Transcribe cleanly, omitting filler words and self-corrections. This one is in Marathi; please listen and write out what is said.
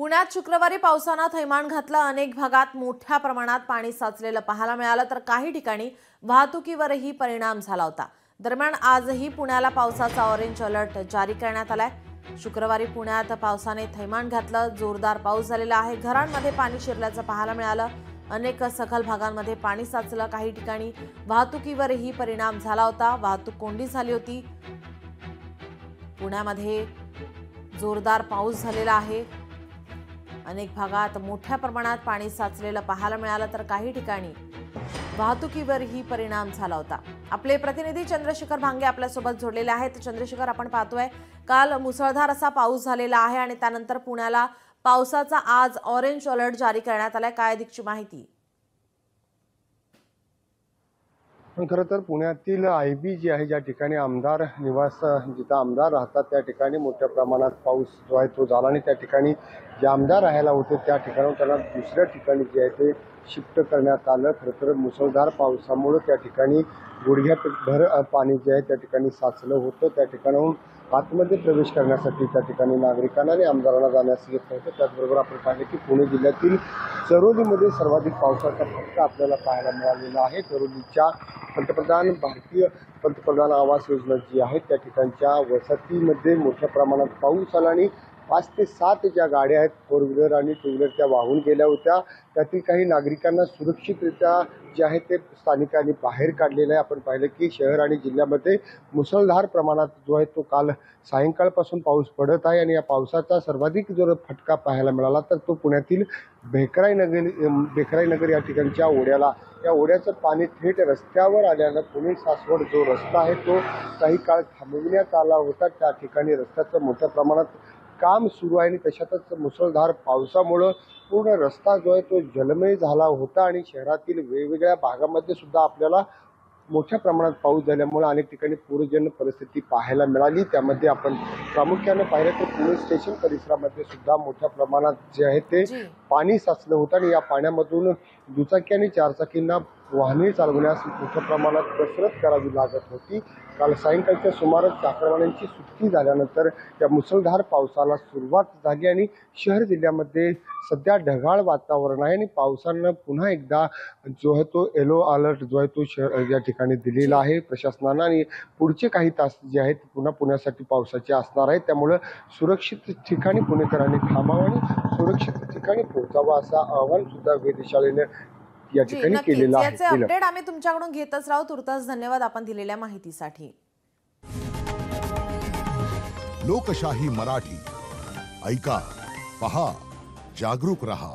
पुण्यात शुक्रवारी पावसानं थैमान घातलं। अनेक भागात मोठ्या प्रमाणात पाणी साचलेलं पाहायला मिळालं, तर काही ठिकाणी वाहतुकीवरही परिणाम झाला होता। दरम्यान आजही पुण्याला पावसाचा ऑरेंज अलर्ट जारी करण्यात आलाय। शुक्रवारी पुण्यात पावसाने थैमान घातलं। जोरदार पाऊस झालेला आहे। घरांमध्ये पाणी शिरल्याचं पाहायला मिळालं। अनेक सखल भागांमध्ये पाणी साचलं। काही ठिकाणी वाहतुकीवरही परिणाम झाला होता। वाहतूक कोंडी झाली होती। पुण्यामध्ये जोरदार पाऊस झालेला आहे। अनेक भागात मोठ्या प्रमाणात पाणी साचलेलं पाहायला मिळालं, तर काही ठिकाणी वाहतुकीवरही परिणाम झाला होता। आपले प्रतिनिधी चंद्रशेखर भांगे आपल्यासोबत जोडलेले आहेत। चंद्रशेखर, आपण पाहतोय काल मुसळधार असा पाऊस झालेला आहे आणि त्यानंतर पुण्याला पावसाचा आज ऑरेंज अलर्ट जारी करण्यात आलाय। काय अधिकची माहिती? खरं तर पुण्यातील आयबी जी आहे, ज्या ठिकाणी आमदार निवास जिथं आमदार राहतात, त्या ठिकाणी मोठ्या प्रमाणात पाऊस जो आहे तो झाला आणि त्या ठिकाणी जे आमदार राहायला होते त्या ठिकाणाहून त्यांना दुसऱ्या ठिकाणी जे आहे ते शिफ्ट करण्यात आलं। खरं तर मुसळधार पावसामुळे त्या ठिकाणी गुडघ्यात भर पाणी जे आहे त्या ठिकाणी साचलं होतं। त्या ठिकाणाहून आतमध्ये प्रवेश करण्यासाठी त्या ठिकाणी नागरिकांना आणि आमदारांना जाण्यास येत नव्हतं। त्याचबरोबर आपण पाहिले की पुणे जिल्ह्यातील चरोलीमध्ये सर्वाधिक पावसाचा फटका आपल्याला पाहायला मिळालेला आहे। चरोलीच्या भारतीय पंतप्रधान आवास योजना जी आहे त्या ठिकाणच्या वसाहतीमध्ये मोठ्या प्रमाणात पाऊस आला आणि 5 ते 7 ज्या गाड्या आहेत, 4 व्हीलर आणि 2 व्हीलर, त्या वाहून गेल्या होत्या। त्यातील काही नागरिकांना सुरक्षितरित्या जे आहे ते स्थानिकांनी बाहेर काढलेलं आहे। आपण पाहिलं की शहर आणि जिल्ह्यामध्ये मुसळधार प्रमाणात जो आहे तो काल सायंकाळपासून पाऊस पडत आहे आणि या पावसाचा सर्वाधिक जर फटका पाहायला मिळाला तर तो पुण्यातील बेखराई नगर या ठिकाणच्या ओढ्याला। या ओढ्याचं पाणी थेट रस्त्यावर आल्यानं पुणे सासवड जो रस्ता आहे तो काही काळ थांबविण्यात आला होता। त्या ठिकाणी रस्त्याचं मोठ्या प्रमाणात काम सुरू आहे आणि तशातच मुसळधार पावसामुळे पूर्ण रस्ता जो आहे तो जलमय झाला होता आणि शहरातील वेगवेगळ्या भागामध्ये सुद्धा आपल्याला मोठ्या प्रमाणात पाऊस झाल्यामुळे अनेक ठिकाणी पूरजन्य परिस्थिती पाहायला मिळाली। त्यामध्ये आपण प्रामुख्याने पाहिलं तर पुणे स्टेशन परिसरामध्ये सुद्धा मोठ्या प्रमाणात जे आहे ते पाणी साचलं होतं आणि या पाण्यामधून दुचाकी आणि चारचाकींना वाहने चालवण्यास मोठ्या प्रमाणात कसरत करावी लागत होती। काल सायंकाळच्या सुमारास चाकरमान्यांची सुट्टी झाल्यानंतर या मुसळधार पावसाला सुरुवात झाली आणि शहर जिल्ह्यामध्ये सध्या ढगाळ वातावरण आहे आणि पावसानं पुन्हा एकदा जो आहे तो येलो अलर्ट जो आहे तो या ठिकाणी दिलेला आहे प्रशासनानं आणि पुढचे काही तास जे आहेत पुन्हा पुण्यासाठी पावसाचे असणार आहेत। त्यामुळे सुरक्षित ठिकाणी पुणेकरांनी थांबावं आणि सुरक्षित ठिकाणी पोहोचावं असा आवाहन सुद्धा वेधशाळेने या ठिकाणी केलेलं आहे। याचे अपडेट आम्ही तुमच्याकडून घेतच राहू। तुर्तास धन्यवाद आपण दिलेल्या माहितीसाठी। लोकशाही मराठी ऐका, पहा, जागरूक रहा।